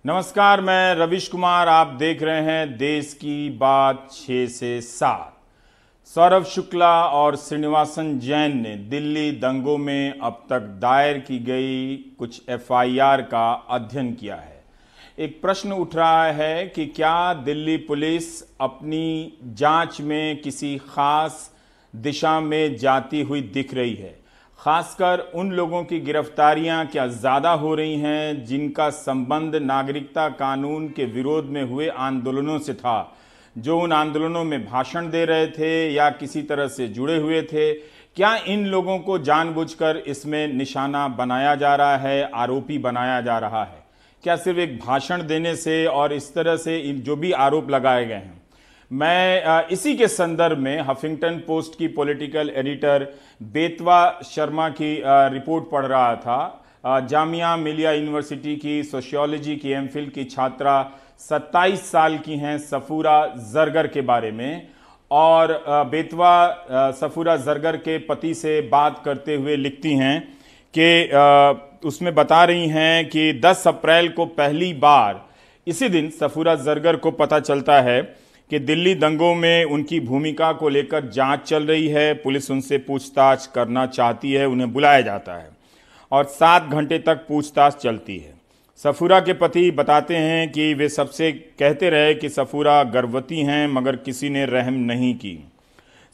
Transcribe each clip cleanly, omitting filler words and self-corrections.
नमस्कार, मैं रविश कुमार। आप देख रहे हैं देश की बात 6 से 7। सौरभ शुक्ला और श्रीनिवासन जैन ने दिल्ली दंगों में अब तक दायर की गई कुछ एफआईआर का अध्ययन किया है। एक प्रश्न उठ रहा है कि क्या दिल्ली पुलिस अपनी जांच में किसी खास दिशा में जाती हुई दिख रही है। खासकर उन लोगों की गिरफ्तारियां क्या ज़्यादा हो रही हैं जिनका संबंध नागरिकता कानून के विरोध में हुए आंदोलनों से था, जो उन आंदोलनों में भाषण दे रहे थे या किसी तरह से जुड़े हुए थे। क्या इन लोगों को जानबूझकर इसमें निशाना बनाया जा रहा है, आरोपी बनाया जा रहा है? क्या सिर्फ एक भाषण देने से और इस तरह से जो भी आरोप लगाए गए हैं? मैं इसी के संदर्भ में हफिंगटन पोस्ट की पॉलिटिकल एडिटर बेतवा शर्मा की रिपोर्ट पढ़ रहा था। जामिया मिलिया यूनिवर्सिटी की सोशियोलॉजी की एमफिल की छात्रा 27 साल की हैं सफूरा जरगर के बारे में, और बेतवा सफूरा जरगर के पति से बात करते हुए लिखती हैं कि उसमें बता रही हैं कि 10 अप्रैल को पहली बार इसी दिन सफूरा जरगर को पता चलता है कि दिल्ली दंगों में उनकी भूमिका को लेकर जांच चल रही है। पुलिस उनसे पूछताछ करना चाहती है, उन्हें बुलाया जाता है और 7 घंटे तक पूछताछ चलती है। सफूरा के पति बताते हैं कि वे सबसे कहते रहे कि सफूरा गर्भवती हैं, मगर किसी ने रहम नहीं की।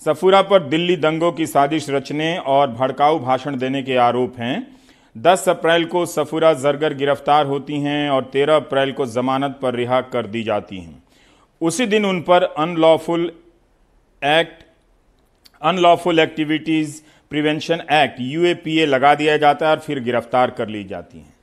सफूरा पर दिल्ली दंगों की साजिश रचने और भड़काऊ भाषण देने के आरोप हैं। 10 अप्रैल को सफूरा जरगर गिरफ्तार होती हैं और 13 अप्रैल को जमानत पर रिहा कर दी जाती हैं। उसी दिन उन पर unlawful activities prevention act UAPA लगा दिया जाता है और फिर गिरफ्तार कर ली जाती हैं।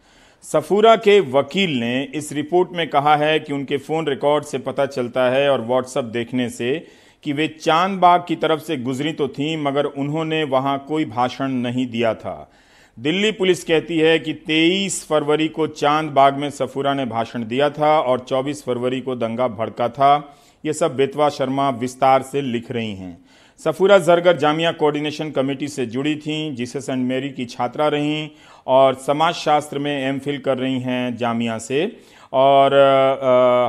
सफूरा के वकील ने इस रिपोर्ट में कहा है कि उनके फोन रिकॉर्ड से पता चलता है और व्हाट्सएप देखने से कि वे चांदबाग की तरफ से गुजरी तो थीं, मगर उन्होंने वहां कोई भाषण नहीं दिया था। दिल्ली पुलिस कहती है कि 23 फरवरी को चांदबाग में सफूरा ने भाषण दिया था और 24 फरवरी को दंगा भड़का था। ये सब बेतवा शर्मा विस्तार से लिख रही हैं। सफूरा जरगर जामिया कोऑर्डिनेशन कमेटी से जुड़ी थीं, जीसस एंड मेरी की छात्रा रहीं और समाजशास्त्र में एमफिल कर रही हैं जामिया से। और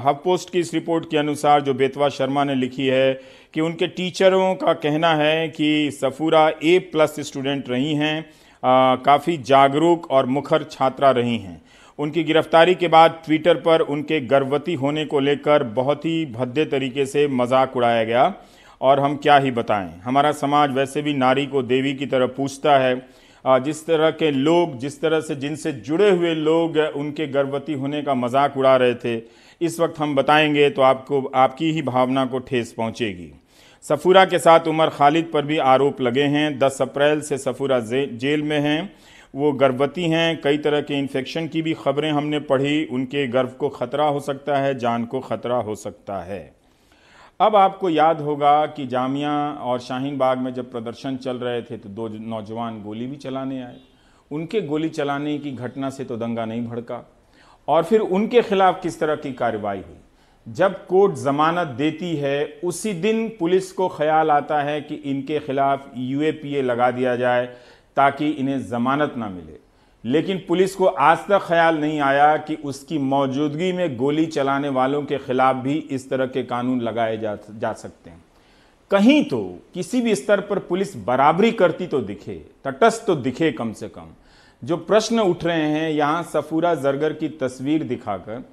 हफ पोस्ट की इस रिपोर्ट के अनुसार जो बेतवा शर्मा ने लिखी है कि उनके टीचरों का कहना है कि सफूरा A+ स्टूडेंट रही हैं, काफ़ी जागरूक और मुखर छात्रा रही हैं। उनकी गिरफ्तारी के बाद ट्विटर पर उनके गर्भवती होने को लेकर बहुत ही भद्दे तरीके से मजाक उड़ाया गया, और हम क्या ही बताएं। हमारा समाज वैसे भी नारी को देवी की तरह पूजता है। जिस तरह के लोग, जिस तरह से जिनसे जुड़े हुए लोग उनके गर्भवती होने का मजाक उड़ा रहे थे, इस वक्त हम बताएंगे तो आपको आपकी ही भावना को ठेस पहुंचेगी। सफूरा के साथ उमर खालिद पर भी आरोप लगे हैं। 10 अप्रैल से सफूरा जेल में हैं, वो गर्भवती हैं। कई तरह के इन्फेक्शन की भी खबरें हमने पढ़ी। उनके गर्भ को खतरा हो सकता है, जान को खतरा हो सकता है। अब आपको याद होगा कि जामिया और शाहीन बाग में जब प्रदर्शन चल रहे थे तो 2 नौजवान गोली भी चलाने आए। उनके गोली चलाने की घटना से तो दंगा नहीं भड़का, और फिर उनके खिलाफ किस तरह की कार्रवाई हुई। जब कोर्ट जमानत देती है उसी दिन पुलिस को ख्याल आता है कि इनके खिलाफ यूएपीए लगा दिया जाए ताकि इन्हें जमानत ना मिले। लेकिन पुलिस को आज तक ख्याल नहीं आया कि उसकी मौजूदगी में गोली चलाने वालों के खिलाफ भी इस तरह के कानून लगाए जा सकते हैं। कहीं तो किसी भी स्तर पर पुलिस बराबरी करती तो दिखे, तटस्थ तो दिखे कम से कम। जो प्रश्न उठ रहे हैं, यहां सफूरा जरगर की तस्वीर दिखाकर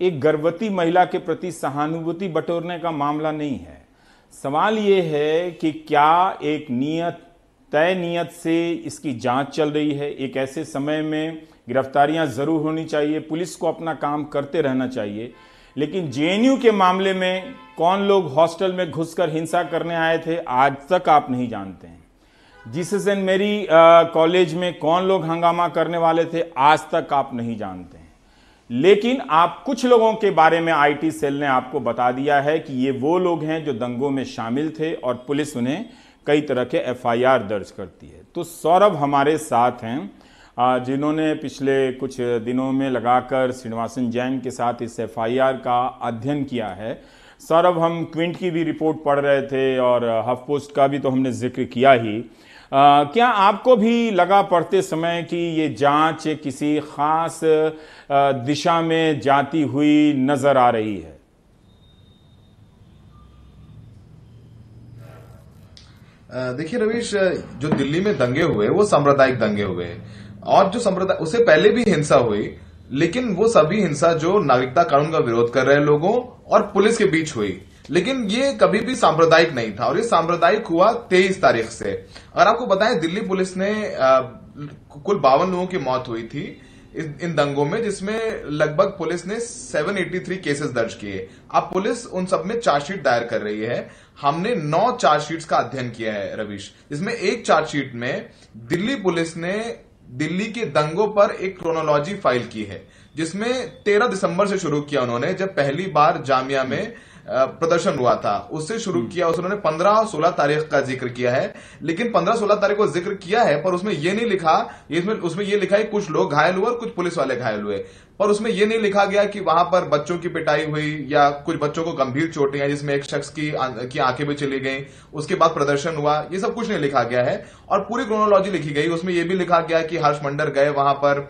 एक गर्भवती महिला के प्रति सहानुभूति बटोरने का मामला नहीं है। सवाल यह है कि क्या एक तय नियत से इसकी जांच चल रही है। एक ऐसे समय में गिरफ्तारियां जरूर होनी चाहिए, पुलिस को अपना काम करते रहना चाहिए, लेकिन जेएनयू के मामले में कौन लोग हॉस्टल में घुसकर हिंसा करने आए थे आज तक आप नहीं जानते हैं। जीसस एंड मेरी कॉलेज में कौन लोग हंगामा करने वाले थे आज तक आप नहीं जानते हैं। लेकिन आप कुछ लोगों के बारे में आईटी सेल ने आपको बता दिया है कि ये वो लोग हैं जो दंगों में शामिल थे, और पुलिस उन्हें कई तरह के एफआईआर दर्ज करती है। तो सौरभ हमारे साथ हैं, जिन्होंने पिछले कुछ दिनों में लगाकर श्रीनिवासन जैन के साथ इस एफआईआर का अध्ययन किया है। सौरभ, हम क्विंट की भी रिपोर्ट पढ़ रहे थे और हफ पोस्ट का भी तो हमने जिक्र किया ही। क्या आपको भी लगा पढ़ते समय कि ये जांच किसी खास दिशा में जाती हुई नजर आ रही है? देखिए रवीश, जो दिल्ली में दंगे हुए वो सांप्रदायिक दंगे हुए, और जो संप्रदाय उससे पहले भी हिंसा हुई, लेकिन वो सभी हिंसा जो नागरिकता कानून का विरोध कर रहे लोगों और पुलिस के बीच हुई, लेकिन ये कभी भी सांप्रदायिक नहीं था। और ये सांप्रदायिक हुआ 23 तारीख से। अगर आपको बताएं, दिल्ली पुलिस ने कुल 52 लोगों की मौत हुई थी इन दंगों में, जिसमें लगभग पुलिस ने 783 केसेस दर्ज किए। अब पुलिस उन सब में चार्जशीट दायर कर रही है। हमने 9 चार्जशीट्स का अध्ययन किया है रवीश। इसमें एक चार्जशीट में दिल्ली पुलिस ने दिल्ली के दंगों पर एक क्रोनोलॉजी फाइल की है, जिसमें 13 दिसंबर से शुरू किया उन्होंने, जब पहली बार जामिया में प्रदर्शन हुआ था, उससे शुरू किया। उन्होंने 15-16 तारीख का जिक्र किया है, लेकिन 15-16 तारीख को जिक्र किया है, पर उसमें यह नहीं लिखा, उसमें यह लिखा है कुछ लोग घायल हुए और कुछ पुलिस वाले घायल हुए, पर उसमें यह नहीं लिखा गया कि वहां पर बच्चों की पिटाई हुई या कुछ बच्चों को गंभीर चोटें हैं, जिसमें एक शख्स की आंखें भी चली गई, उसके बाद प्रदर्शन हुआ। ये सब कुछ नहीं लिखा गया है, और पूरी क्रोनोलॉजी लिखी गई। उसमें यह भी लिखा गया कि हर्ष मंडर गए वहां पर,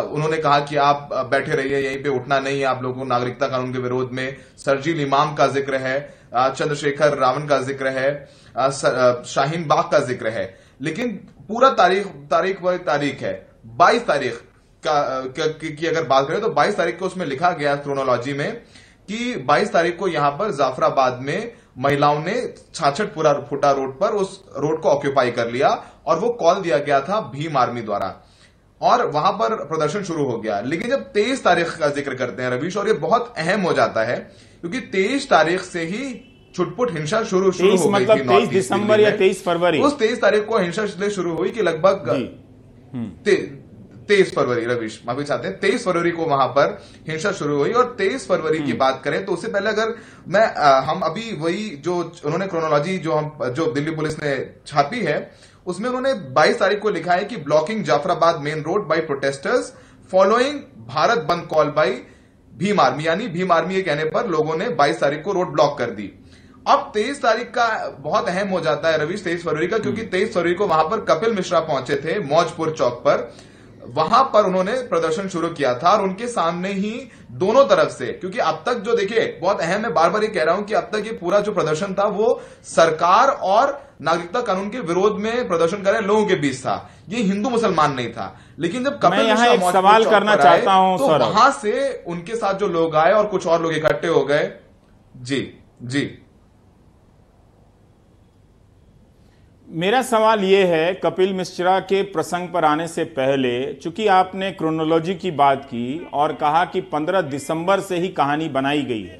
उन्होंने कहा कि आप बैठे रहिए, यहीं पे उठना नहीं है आप लोगों को, नागरिकता कानून के विरोध में। सरजील इमाम का जिक्र है, चंद्रशेखर रावण का जिक्र है, शाहीन बाग का जिक्र है, लेकिन पूरा तारीख है 22 तारीख की अगर बात करें तो 22 तारीख को उसमें लिखा गया क्रोनोलॉजी में कि 22 तारीख को यहां पर जाफराबाद में महिलाओं ने 66 फुटा रोड पर उस रोड को ऑक्यूपाई कर लिया, और वो कॉल दिया गया था भीम आर्मी द्वारा, और वहां पर प्रदर्शन शुरू हो गया। लेकिन जब 23 तारीख का जिक्र करते हैं रवीश, और ये बहुत अहम हो जाता है, क्योंकि 23 तारीख से ही छुटपुट हिंसा शुरू हो गई थी। मतलब 23 दिसंबर या 23 फरवरी, उस 23 तारीख को हिंसा इसलिए शुरू हुई कि लगभग 23 फरवरी रवीश, माफी चाहते हैं, 23 फरवरी को वहां पर हिंसा शुरू हुई। और 23 फरवरी की बात करें तो उससे पहले अगर हम अभी वही जो उन्होंने क्रोनोलॉजी जो दिल्ली पुलिस ने छापी है, उसमें उन्होंने 22 तारीख को लिखा है कि blocking Jafrabad main road by protesters following Bharat बंद कॉल बाय भीम आर्मी, यानी भीम आर्मी के कहने पर लोगों ने 22 तारीख को रोड ब्लॉक कर दी। अब 23 तारीख का बहुत अहम हो जाता है रवीश, 23 फरवरी का, क्योंकि 23 फरवरी को वहां पर कपिल मिश्रा पहुंचे थे मौजपुर चौक पर। वहां पर उन्होंने प्रदर्शन शुरू किया था, और उनके सामने ही दोनों तरफ से, क्योंकि अब तक जो देखिए बहुत अहम है, बार बार ये कह रहा हूं कि अब तक ये पूरा जो प्रदर्शन था वो सरकार और नागरिकता कानून के विरोध में प्रदर्शन कर रहे लोगों के बीच था, ये हिंदू मुसलमान नहीं था। लेकिन जब कपिल मिश्रा एक सवाल करना चाहता हूं तो वहां से उनके साथ जो लोग आए और कुछ और लोग इकट्ठे हो गए। जी मेरा सवाल यह है, कपिल मिश्रा के प्रसंग पर आने से पहले, चूंकि आपने क्रोनोलॉजी की बात की और कहा कि 15 दिसंबर से ही कहानी बनाई गई है,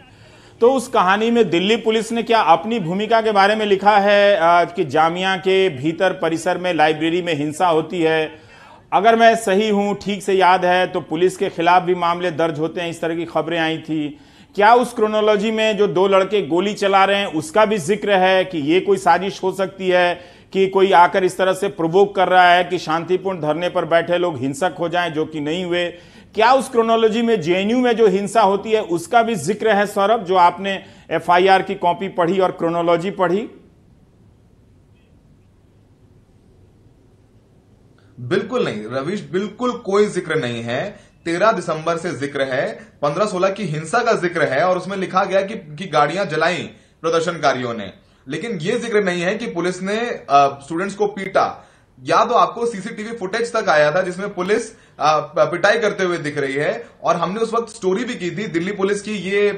तो उस कहानी में दिल्ली पुलिस ने क्या अपनी भूमिका के बारे में लिखा है कि जामिया के भीतर परिसर में लाइब्रेरी में हिंसा होती है? अगर मैं सही हूं, ठीक से याद है, तो पुलिस के खिलाफ भी मामले दर्ज होते हैं, इस तरह की खबरें आई थी। क्या उस क्रोनोलॉजी में जो 2 लड़के गोली चला रहे हैं उसका भी जिक्र है कि ये कोई साजिश हो सकती है, कि कोई आकर इस तरह से प्रोवोक कर रहा है कि शांतिपूर्ण धरने पर बैठे लोग हिंसक हो जाएं, जो कि नहीं हुए? क्या उस क्रोनोलॉजी में जेएनयू में जो हिंसा होती है उसका भी जिक्र है सौरभ, जो आपने एफआईआर की कॉपी पढ़ी और क्रोनोलॉजी पढ़ी? बिल्कुल नहीं रवीश, बिल्कुल कोई जिक्र नहीं है। 13 दिसंबर से जिक्र है, 15-16 की हिंसा का जिक्र है, और उसमें लिखा गया कि गाड़ियां जलाई प्रदर्शनकारियों ने, लेकिन यह जिक्र नहीं है कि पुलिस ने स्टूडेंट्स को पीटा। या तो आपको सीसीटीवी फुटेज तक आया था जिसमें पुलिस पिटाई करते हुए दिख रही है, और हमने उस वक्त स्टोरी भी की थी दिल्ली पुलिस की, ये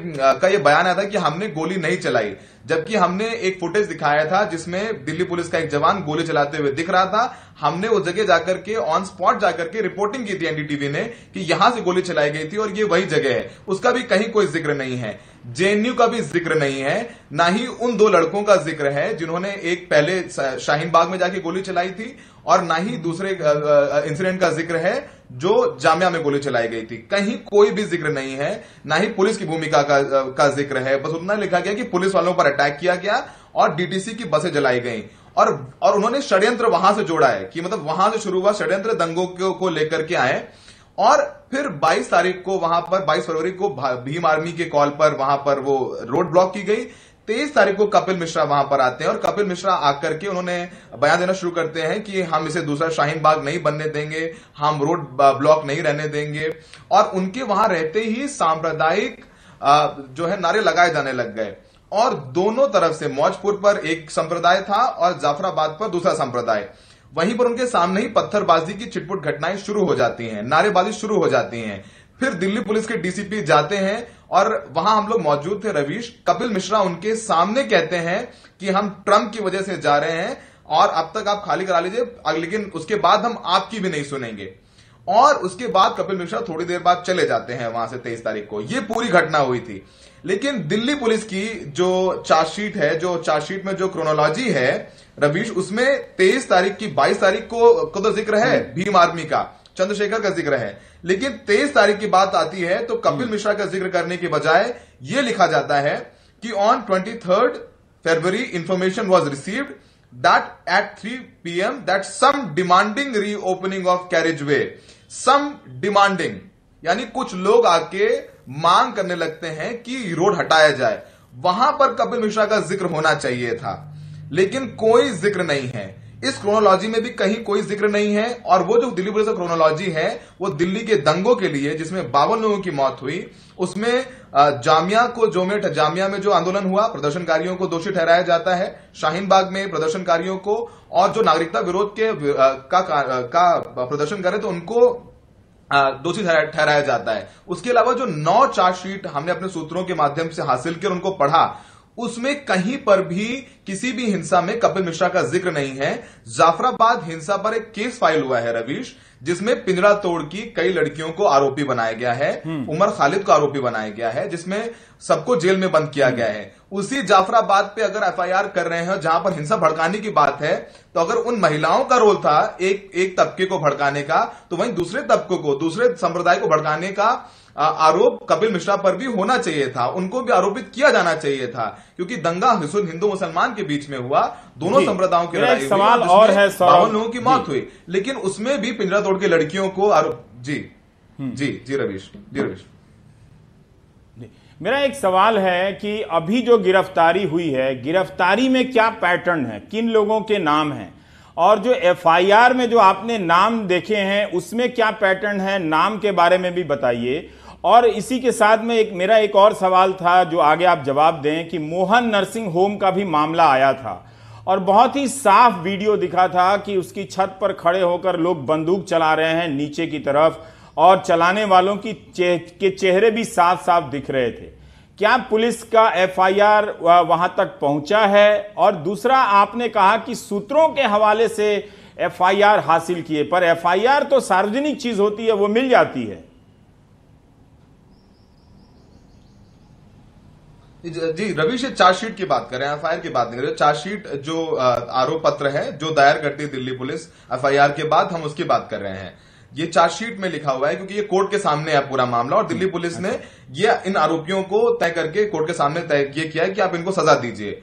बयान आया था कि हमने गोली नहीं चलाई, जबकि हमने एक फुटेज दिखाया था जिसमें दिल्ली पुलिस का एक जवान गोली चलाते हुए दिख रहा था। हमने उस जगह जाकर के ऑन स्पॉट जाकर के रिपोर्टिंग की थी एनडीटीवी ने कि यहां से गोली चलाई गई थी और ये वही जगह है। उसका भी कहीं कोई जिक्र नहीं है, जेएनयू का भी जिक्र नहीं है, ना ही उन 2 लड़कों का जिक्र है जिन्होंने एक पहले शाहीन बाग में जाके गोली चलाई थी, और ना ही दूसरे इंसिडेंट का जिक्र है जो जामिया में गोली चलाई गई थी। कहीं कोई भी जिक्र नहीं है, ना ही पुलिस की भूमिका का जिक्र है। बस उतना लिखा गया कि पुलिस वालों पर अटैक किया गया और डीटीसी की बसें जलाई गई, और उन्होंने षड्यंत्र वहां से जोड़ा है कि मतलब वहां से शुरू हुआ षड्यंत्र, दंगों को लेकर के आए, और फिर 22 तारीख को वहां पर 22 फरवरी को भीम आर्मी के कॉल पर वहां पर वो रोड ब्लॉक की गई। 23 तारीख को कपिल मिश्रा वहां पर आते हैं और कपिल मिश्रा आकर के उन्होंने बयान देना शुरू करते हैं कि हम इसे दूसरा शाहीन बाग नहीं बनने देंगे, हम रोड ब्लॉक नहीं रहने देंगे। और उनके वहां रहते ही सांप्रदायिक जो है नारे लगाए जाने लग गए और दोनों तरफ से मौजपुर पर एक संप्रदाय था और जाफराबाद पर दूसरा संप्रदाय, वहीं पर उनके सामने ही पत्थरबाजी की छिटपुट घटनाएं शुरू हो जाती हैं, नारेबाजी शुरू हो जाती हैं। फिर दिल्ली पुलिस के डीसीपी जाते हैं और वहां हम लोग मौजूद थे रवीश। कपिल मिश्रा उनके सामने कहते हैं कि हम ट्रंप की वजह से जा रहे हैं और अब तक आप खाली करा लीजिए, लेकिन उसके बाद हम आपकी भी नहीं सुनेंगे। और उसके बाद कपिल मिश्रा थोड़ी देर बाद चले जाते हैं वहां से। 23 तारीख को ये पूरी घटना हुई थी। लेकिन दिल्ली पुलिस की जो चार्जशीट है, जो चार्जशीट में जो क्रोनोलॉजी है रवीश, उसमें 23 तारीख की 22 तारीख को तो जिक्र है भीम आर्मी का, चंद्रशेखर का जिक्र है, लेकिन 23 तारीख की बात आती है तो कपिल मिश्रा का जिक्र करने के बजाय यह लिखा जाता है कि on 23rd February information was received that at 3 PM that some demanding reopening of carriageway. Some demanding यानी कुछ लोग आके मांग करने लगते हैं कि रोड हटाया जाए। वहां पर कपिल मिश्रा का जिक्र होना चाहिए था, लेकिन कोई जिक्र नहीं है। इस क्रोनोलॉजी में भी कहीं कोई जिक्र नहीं है। और वो जो दिल्ली पुलिस का क्रोनोलॉजी है वो दिल्ली के दंगों के लिए, जिसमें 52 लोगों की मौत हुई, उसमें जामिया में जो आंदोलन हुआ, प्रदर्शनकारियों को दोषी ठहराया जाता है, शाहीन बाग में प्रदर्शनकारियों को, और जो नागरिकता विरोध के का प्रदर्शन करे तो उनको दोषी ठहराया जाता है। उसके अलावा जो 9 चार्जशीट हमने अपने सूत्रों के माध्यम से हासिल किया और उनको पढ़ा, उसमें कहीं पर भी किसी भी हिंसा में कपिल मिश्रा का जिक्र नहीं है। जाफराबाद हिंसा पर एक केस फाइल हुआ है रवीश, जिसमें पिंजरा तोड़ की कई लड़कियों को आरोपी बनाया गया है, उमर खालिद को आरोपी बनाया गया है, जिसमें सबको जेल में बंद किया गया है। उसी जाफराबाद पे अगर FIR कर रहे हैं जहां पर हिंसा भड़काने की बात है, तो अगर उन महिलाओं का रोल था एक तबके को भड़काने का, तो वहीं दूसरे तबकों को, दूसरे संप्रदाय को भड़काने का आरोप कपिल मिश्रा पर भी होना चाहिए था, उनको भी आरोपित किया जाना चाहिए था, क्योंकि दंगा हिंदू मुसलमान के बीच में हुआ, दोनों संप्रदायों की लड़ाई हुई, सवाल और है 52 लोगों की मौत हुई, लेकिन उसमें भी पिंजरा तोड़ के लड़कियों को जी रवीश। मेरा एक सवाल है कि अभी जो गिरफ्तारी हुई है, गिरफ्तारी में क्या पैटर्न है, किन लोगों के नाम हैं, और जो FIR में जो आपने नाम देखे हैं उसमें क्या पैटर्न है, नाम के बारे में भी बताइए। और इसी के साथ में मेरा एक और सवाल था जो आगे आप जवाब दें कि मोहन नर्सिंग होम का भी मामला आया था और बहुत ही साफ वीडियो दिखा था कि उसकी छत पर खड़े होकर लोग बंदूक चला रहे हैं नीचे की तरफ, और चलाने वालों के चेहरे भी साफ साफ दिख रहे थे। क्या पुलिस का FIR वहां तक पहुंचा है? और दूसरा, आपने कहा कि सूत्रों के हवाले से FIR हासिल किए, पर FIR तो सार्वजनिक चीज होती है, वो मिल जाती है। जी रवीश, चार्जशीट की बात करें, FIR की बात नहीं करें। चार्जशीट जो आरोप पत्र है जो दायर करती है दिल्ली पुलिस FIR के बाद, हम उसकी बात कर रहे हैं। ये चार्जशीट में लिखा हुआ है क्योंकि ये कोर्ट के सामने है पूरा मामला, और दिल्ली पुलिस ने ये इन आरोपियों को तय करके कोर्ट के सामने तय किया है कि आप इनको सजा दीजिए।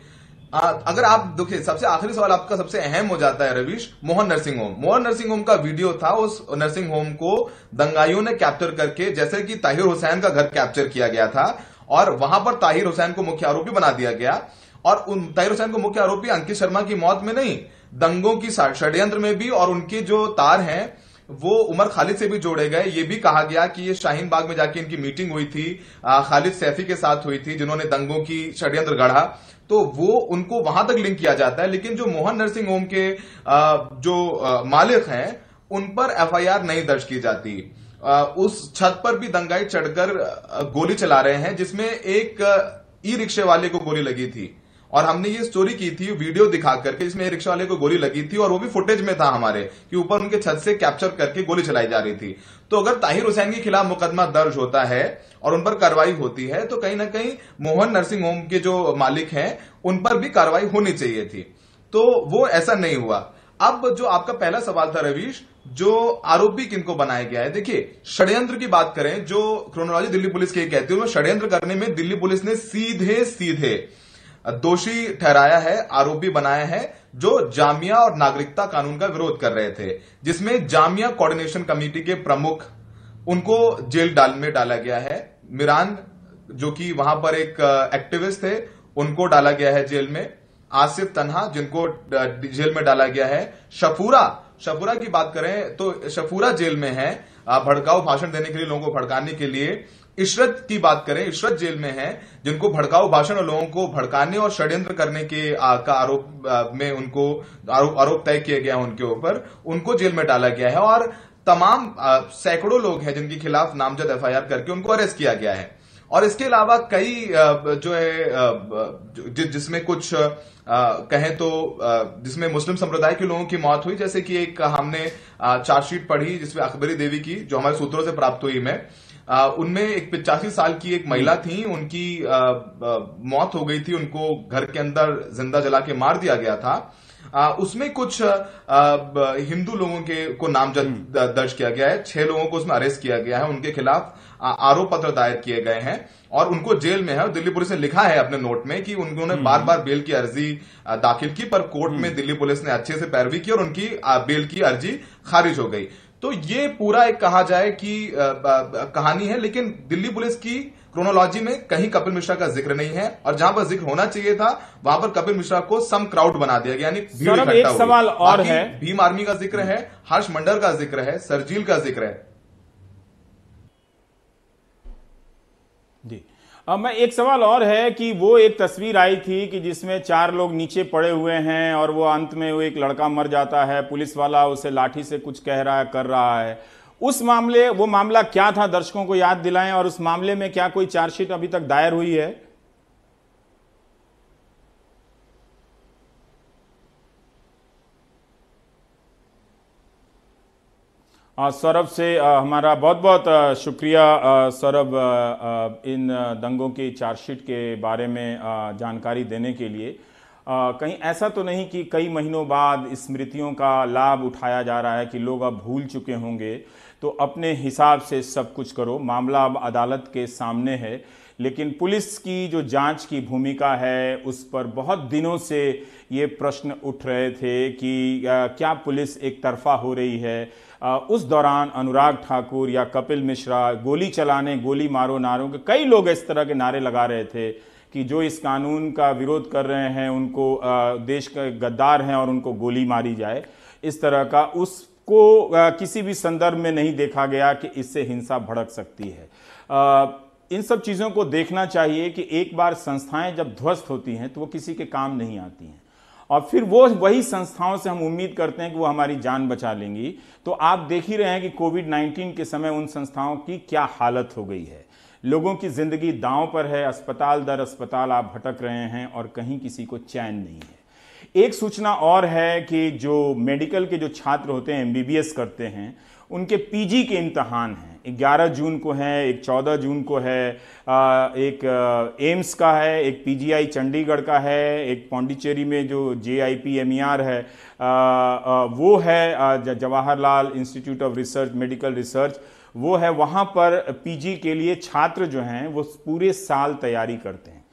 अगर आप देखिए, सबसे आखिरी सवाल आपका सबसे अहम हो जाता है Ravish, Mohan nursing home. Mohan nursing home का वीडियो था, उस नर्सिंग होम को दंगाइयों ने कैप्चर करके, जैसे कि ताहिर हुसैन का घर कैप्चर किया गया था, और वहां पर ताहिर हुसैन को मुख्य आरोपी बना दिया गया। और उन ताहिर हुसैन को मुख्य आरोपी अंकित शर्मा की मौत में नहीं, दंगों की षड्यंत्र में भी, और उनके जो तार हैं वो उमर खालिद से भी जोड़े गए। ये भी कहा गया कि ये शाहीन बाग में जाके इनकी मीटिंग हुई थी, खालिद सैफी के साथ हुई थी, जिन्होंने दंगों की षड्यंत्र गढ़ा, तो वो उनको वहां तक लिंक किया जाता है। लेकिन जो मोहन नर्सिंग होम के जो मालिक हैं, उन पर FIR नहीं दर्ज की जाती। उस छत पर भी दंगाई चढ़कर गोली चला रहे हैं, जिसमें एक ई-रिक्शे वाले को गोली लगी थी, और हमने ये स्टोरी की थी वीडियो दिखा करके, जिसमें रिक्शा वाले को गोली लगी थी, और वो भी फुटेज में था हमारे कि ऊपर उनके छत से कैप्चर करके गोली चलाई जा रही थी। तो अगर ताहिर हुसैन के खिलाफ मुकदमा दर्ज होता है और उन पर कार्रवाई होती है, तो कहीं ना कहीं मोहन नर्सिंग होम के जो मालिक हैं उन पर भी कार्रवाई होनी चाहिए थी, तो वो ऐसा नहीं हुआ। अब जो आपका पहला सवाल था रवीश, जो आरोपी किनको बनाया गया है, देखिए षड्यंत्र की बात करें, जो क्रोनोलॉजी दिल्ली पुलिस की कहती है, षड्यंत्र करने में दिल्ली पुलिस ने सीधे दोषी ठहराया है, आरोपी बनाया है, जो जामिया और नागरिकता कानून का विरोध कर रहे थे, जिसमें जामिया कोऑर्डिनेशन कमेटी के प्रमुख, उनको जेल में डाला गया है। मिरान जो कि वहां पर एक एक्टिविस्ट थे, उनको डाला गया है जेल में। आसिफ तन्हा, जिनको जेल में डाला गया है। शफूरा की बात करें तो शफूरा जेल में है भड़काऊ भाषण देने के लिए, लोगों को भड़काने के लिए। इशरत की बात करें, इशरत जेल में है, जिनको भड़काऊ भाषण और लोगों को भड़काने और षड्यंत्र करने के का आरोप में उनको आरोप तय किया गया उनके ऊपर, उनको जेल में डाला गया है। और तमाम सैकड़ों लोग हैं जिनके खिलाफ नामजद एफआईआर करके उनको अरेस्ट किया गया है। और इसके अलावा कई जो है जिसमें कुछ कहें तो जिसमें मुस्लिम संप्रदाय के लोगों की मौत हुई, जैसे कि एक हमने चार्जशीट पढ़ी जिसमें अकबरी देवी की, जो हमारे सूत्रों से प्राप्त हुई में, उनमें एक 85 साल की एक महिला थी, उनकी मौत हो गई थी, उनको घर के अंदर जिंदा जला के मार दिया गया था। उसमें कुछ हिंदू लोगों को नामजद दर्ज किया गया है, 6 लोगों को उसमें अरेस्ट किया गया है, उनके खिलाफ आरोप पत्र दायर किए गए हैं और उनको जेल में है। और दिल्ली पुलिस ने लिखा है अपने नोट में कि उन्होंने बार बार बेल की अर्जी दाखिल की, पर कोर्ट में दिल्ली पुलिस ने अच्छे से पैरवी की और उनकी बेल की अर्जी खारिज हो गई। तो ये पूरा एक कहा जाए कि कहानी है, लेकिन दिल्ली पुलिस की क्रोनोलॉजी में कहीं कपिल मिश्रा का जिक्र नहीं है, और जहां पर जिक्र होना चाहिए था वहां पर कपिल मिश्रा को सम क्राउड बना दिया गया, यानी भीड़ इकट्ठा हुई। एक सवाल और है, भीम आर्मी का जिक्र है, हर्ष मंडल का जिक्र है, सरजील का जिक्र है। जी, अब मैं एक सवाल और है कि वो एक तस्वीर आई थी कि जिसमें 4 लोग नीचे पड़े हुए हैं और वो अंत में वो एक लड़का मर जाता है, पुलिस वाला उसे लाठी से कुछ कह रहा है, कर रहा है। वो मामला क्या था, दर्शकों को याद दिलाएं, और उस मामले में क्या कोई चार्जशीट अभी तक दायर हुई है? सौरभ से हमारा बहुत बहुत शुक्रिया। सौरभ, इन दंगों की चार्जशीट के बारे में जानकारी देने के लिए। कहीं ऐसा तो नहीं कि कई महीनों बाद स्मृतियों का लाभ उठाया जा रहा है कि लोग अब भूल चुके होंगे, तो अपने हिसाब से सब कुछ करो, मामला अब अदालत के सामने है। लेकिन पुलिस की जो जांच की भूमिका है उस पर बहुत दिनों से ये प्रश्न उठ रहे थे कि क्या पुलिस एक तरफा हो रही है। उस दौरान अनुराग ठाकुर या कपिल मिश्रा गोली चलाने, गोली मारो नारों के कई लोग इस तरह के नारे लगा रहे थे कि जो इस कानून का विरोध कर रहे हैं उनको देश के गद्दार हैं और उनको गोली मारी जाए। इस तरह का उसको किसी भी संदर्भ में नहीं देखा गया कि इससे हिंसा भड़क सकती है। इन सब चीज़ों को देखना चाहिए कि एक बार संस्थाएं जब ध्वस्त होती हैं तो वो किसी के काम नहीं आती हैं, और फिर वही संस्थाओं से हम उम्मीद करते हैं कि वो हमारी जान बचा लेंगी। तो आप देख ही रहे हैं कि कोविड-19 के समय उन संस्थाओं की क्या हालत हो गई है। लोगों की जिंदगी दांव पर है, अस्पताल दर अस्पताल आप भटक रहे हैं और कहीं किसी को चैन नहीं है। एक सूचना और है कि जो मेडिकल के जो छात्र होते हैं, एमबीबीएस करते हैं, उनके पीजी के इम्तहान हैं, 11 जून को है, एक 14 जून को है, एक एम्स का है, एक पीजीआई चंडीगढ़ का है, एक पौंडीचेरी में जो JIPMER है वो है, Jawaharlal institute of research medical research वो है। वहाँ पर पीजी के लिए छात्र जो हैं वो पूरे साल तैयारी करते हैं,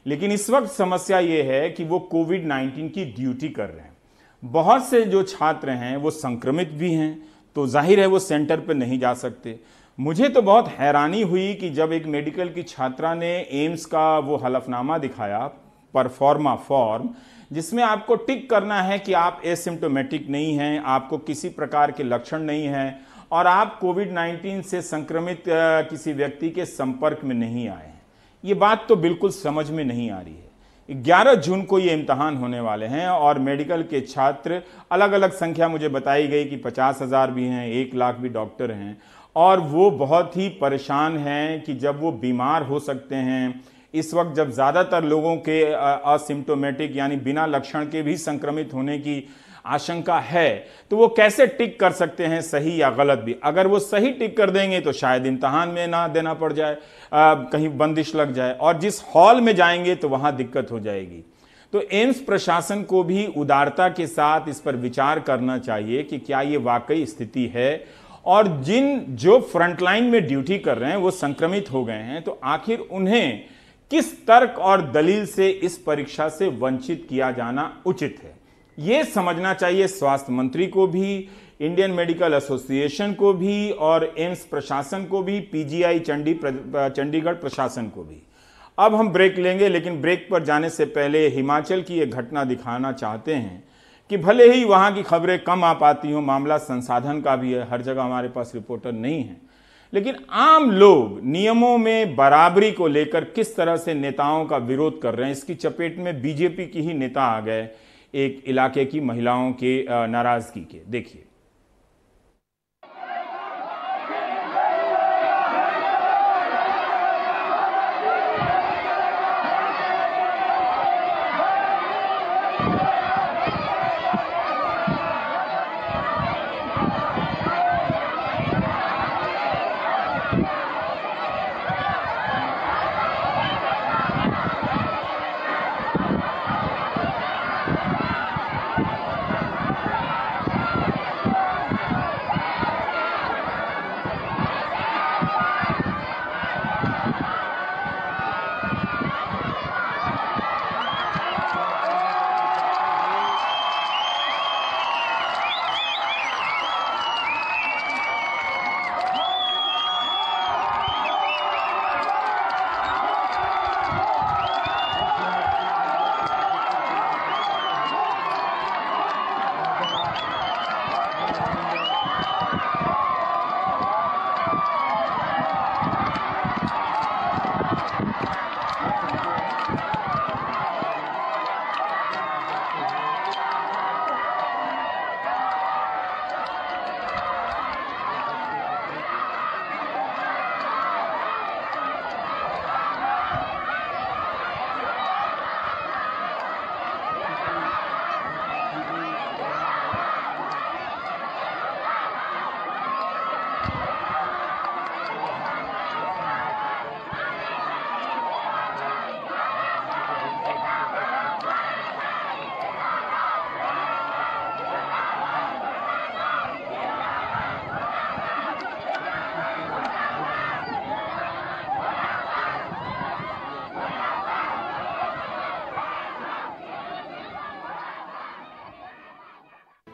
लेकिन इस वक्त समस्या ये है कि वो कोविड-19 की ड्यूटी कर रहे हैं। बहुत से जो छात्र हैं वो संक्रमित भी हैं, तो जाहिर है वो सेंटर पर नहीं जा सकते। मुझे तो बहुत हैरानी हुई कि जब एक मेडिकल की छात्रा ने एम्स का वो हलफनामा दिखाया, परफॉर्मा फॉर्म, जिसमें आपको टिक करना है कि आप एसिम्टोमेटिक नहीं हैं, आपको किसी प्रकार के लक्षण नहीं हैं और आप कोविड-19 से संक्रमित किसी व्यक्ति के संपर्क में नहीं आए हैं। ये बात तो बिल्कुल समझ में नहीं आ रही है। 11 जून को ये इम्तहान होने वाले हैं और मेडिकल के छात्र, अलग अलग संख्या मुझे बताई गई कि 50,000 भी हैं, 1 लाख भी डॉक्टर हैं, और वो बहुत ही परेशान हैं कि जब वो बीमार हो सकते हैं, इस वक्त जब ज़्यादातर लोगों के असिम्टोमेटिक यानी बिना लक्षण के भी संक्रमित होने की आशंका है, तो वो कैसे टिक कर सकते हैं, सही या गलत भी। अगर वो सही टिक कर देंगे तो शायद इम्तहान में ना देना पड़ जाए, कहीं बंदिश लग जाए, और जिस हॉल में जाएंगे तो वहां दिक्कत हो जाएगी। तो एम्स प्रशासन को भी उदारता के साथ इस पर विचार करना चाहिए कि क्या ये वाकई स्थिति है, और जो फ्रंटलाइन में ड्यूटी कर रहे हैं वो संक्रमित हो गए हैं, तो आखिर उन्हें किस तर्क और दलील से इस परीक्षा से वंचित किया जाना उचित है, ये समझना चाहिए स्वास्थ्य मंत्री को भी, इंडियन मेडिकल एसोसिएशन को भी, और एम्स प्रशासन को भी, पीजीआई चंडीगढ़ प्रशासन को भी। अब हम ब्रेक लेंगे, लेकिन ब्रेक पर जाने से पहले हिमाचल की एक घटना दिखाना चाहते हैं कि भले ही वहां की खबरें कम आ पाती हों, मामला संसाधन का भी है, हर जगह हमारे पास रिपोर्टर नहीं है, लेकिन आम लोग नियमों में बराबरी को लेकर किस तरह से नेताओं का विरोध कर रहे हैं, इसकी चपेट में बीजेपी की ही नेता आ गए एक इलाके की महिलाओं के नाराजगी के। देखिए।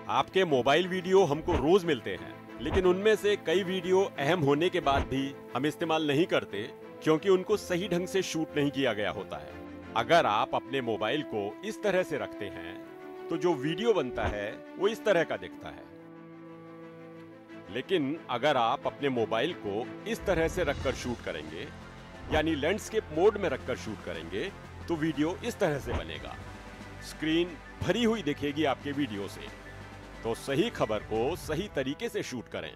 आपके मोबाइल वीडियो हमको रोज मिलते हैं, लेकिन उनमें से कई वीडियो अहम होने के बाद भी हम इस्तेमाल नहीं करते क्योंकि उनको सही ढंग से शूट नहीं किया गया होता है। अगर आप अपने मोबाइल को इस तरह से रखते हैं तो जो वीडियो बनता है वो इस तरह का दिखता है, लेकिन अगर आप अपने मोबाइल को इस तरह से रखकर शूट करेंगे, यानी लैंडस्केप मोड में रखकर शूट करेंगे, तो वीडियो इस तरह से बनेगा। स्क्रीन भरी हुई दिखेगी आपके वीडियो से। तो सही खबर को सही तरीके से शूट करें।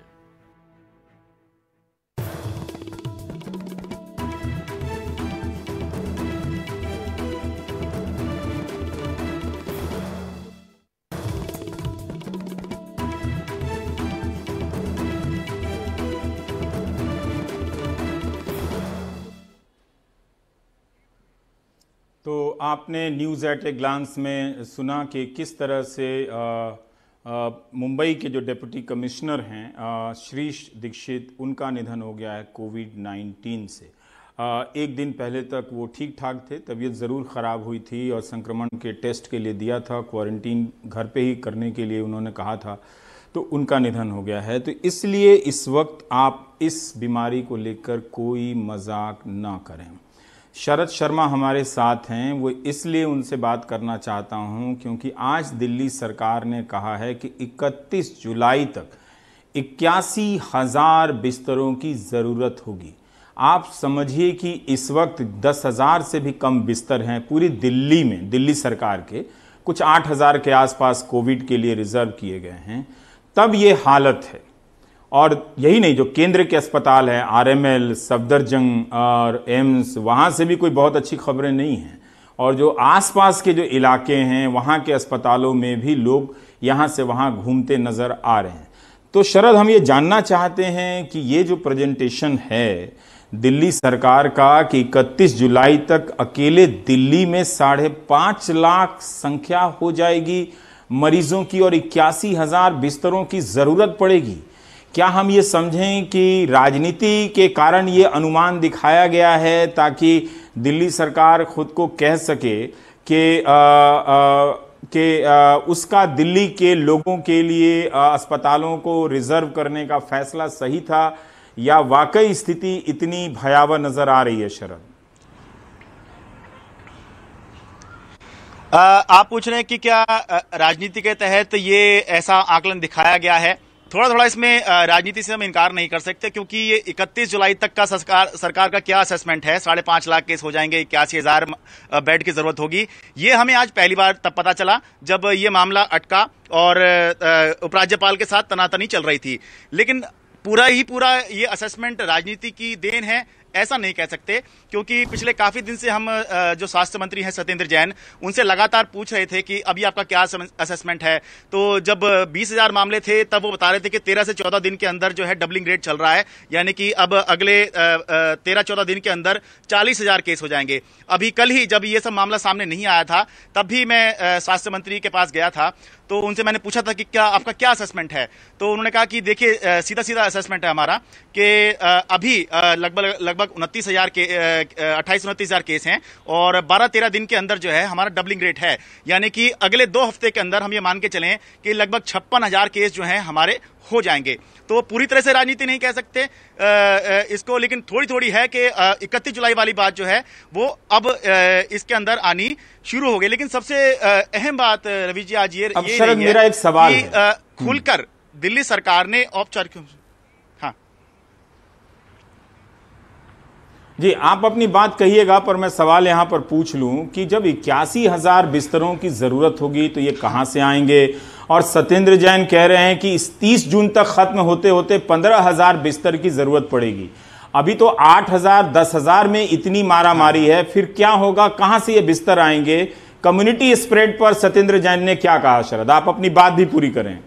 तो आपने न्यूज़ एट ए ग्लांस में सुना कि किस तरह से मुंबई के जो डिप्टी कमिश्नर हैं श्रीश दीक्षित, उनका निधन हो गया है कोविड-19 से। एक दिन पहले तक वो ठीक ठाक थे, तबीयत ज़रूर ख़राब हुई थी और संक्रमण के टेस्ट के लिए दिया था, क्वारंटीन घर पे ही करने के लिए उन्होंने कहा था, तो उनका निधन हो गया है। तो इसलिए इस वक्त आप इस बीमारी को लेकर कोई मजाक ना करें। शरद शर्मा हमारे साथ हैं, वो इसलिए उनसे बात करना चाहता हूं क्योंकि आज दिल्ली सरकार ने कहा है कि 31 जुलाई तक 81,000 बिस्तरों की ज़रूरत होगी। आप समझिए कि इस वक्त 10,000 से भी कम बिस्तर हैं पूरी दिल्ली में। दिल्ली सरकार के कुछ 8,000 के आसपास कोविड के लिए रिजर्व किए गए हैं, तब ये हालत है। और यही नहीं, जो केंद्र के अस्पताल हैं, आरएमएल, सफदरजंग और एम्स, वहाँ से भी कोई बहुत अच्छी खबरें नहीं हैं। और जो आसपास के जो इलाके हैं, वहाँ के अस्पतालों में भी लोग यहाँ से वहाँ घूमते नज़र आ रहे हैं। तो शरद, हम ये जानना चाहते हैं कि ये जो प्रेजेंटेशन है दिल्ली सरकार का कि 31 जुलाई तक अकेले दिल्ली में 5.5 लाख संख्या हो जाएगी मरीजों की और 81,000 बिस्तरों की ज़रूरत पड़ेगी, क्या हम ये समझें कि राजनीति के कारण ये अनुमान दिखाया गया है ताकि दिल्ली सरकार खुद को कह सके कि उसका दिल्ली के लोगों के लिए अस्पतालों को रिजर्व करने का फैसला सही था, या वाकई स्थिति इतनी भयावह नजर आ रही है? शरद, आप पूछ रहे हैं कि क्या राजनीति के तहत ये ऐसा आकलन दिखाया गया है? थोड़ा थोड़ा इसमें राजनीति से हम इनकार नहीं कर सकते, क्योंकि ये 31 जुलाई तक का सरकार का क्या असेसमेंट है, 5.5 लाख केस हो जाएंगे, 81,000 बेड की जरूरत होगी, ये हमें आज पहली बार तब पता चला जब ये मामला अटका और उपराज्यपाल के साथ तनातनी चल रही थी। लेकिन पूरा ये असेसमेंट राजनीति की देन है ऐसा नहीं कह सकते, क्योंकि पिछले काफी दिन से हम जो स्वास्थ्य मंत्री हैं सत्येंद्र जैन, उनसे लगातार पूछ रहे थे कि अभी आपका क्या असेसमेंट है। तो जब 20,000 मामले थे तब वो बता रहे थे कि 13 से 14 दिन के अंदर जो है डबलिंग रेट चल रहा है, यानी कि अब अगले 13-14 दिन के अंदर 40,000 केस हो जाएंगे। अभी कल ही जब ये सब मामला सामने नहीं आया था तब भी मैं स्वास्थ्य मंत्री के पास गया था, तो उनसे मैंने पूछा था कि क्या आपका क्या असेसमेंट है। तो उन्होंने कहा कि देखिए सीधा असेसमेंट है हमारा कि अभी लगभग 28-29,000 केस हैं और 12-13 दिन के अंदर जो है हमारा डबलिंग रेट है, यानी कि अगले 2 हफ्ते के अंदर हम ये मान के चलें कि लगभग 56,000 केस जो हैं हमारे हो जाएंगे। तो पूरी तरह से राजनीति नहीं कह सकते इसको, लेकिन थोड़ी है कि 31 जुलाई वाली बात जो है वो अब इसके अंदर आनी शुरू हो गई। लेकिन सबसे अहम बात रवि जी आज ये मेरा एक सवाल है खुलकर दिल्ली सरकार ने औपचारिक, हाँ जी आप अपनी बात कहिएगा, पर मैं सवाल यहां पर पूछ लूं कि जब 81,000 बिस्तरों की जरूरत होगी तो ये कहां से आएंगे? और सत्येंद्र जैन कह रहे हैं कि इस 30 जून तक खत्म होते होते 15,000 बिस्तर की जरूरत पड़ेगी। अभी तो 8,000 10,000 में इतनी मारामारी है, फिर क्या होगा? कहां से ये बिस्तर आएंगे? कम्युनिटी स्प्रेड पर सत्येंद्र जैन ने क्या कहा? शरद आप अपनी बात भी पूरी करें।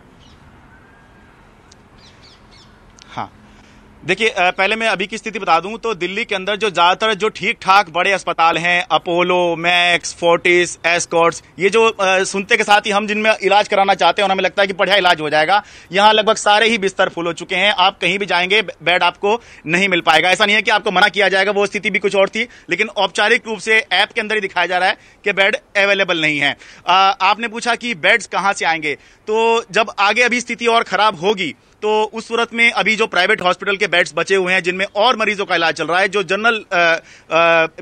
देखिए पहले मैं अभी की स्थिति बता दूं तो दिल्ली के अंदर जो ज्यादातर जो ठीक ठाक बड़े अस्पताल हैं, अपोलो, मैक्स, फोर्टिस, एस्कॉर्ट्स, ये जो सुनते के साथ ही हम जिनमें इलाज कराना चाहते हैं और हमें लगता है कि बढ़िया इलाज हो जाएगा, यहाँ लगभग सारे ही बिस्तर फुल हो चुके हैं। आप कहीं भी जाएंगे बेड आपको नहीं मिल पाएगा। ऐसा नहीं है कि आपको मना किया जाएगा, वो स्थिति भी कुछ और थी, लेकिन औपचारिक रूप से ऐप के अंदर ही दिखाया जा रहा है कि बेड अवेलेबल नहीं है। आपने पूछा कि बेड्स कहां से आएंगे, तो जब आगे अभी स्थिति और खराब होगी तो उस सूरत में अभी जो प्राइवेट हॉस्पिटल के बेड्स बचे हुए हैं जिनमें और मरीजों का इलाज चल रहा है, जो जनरल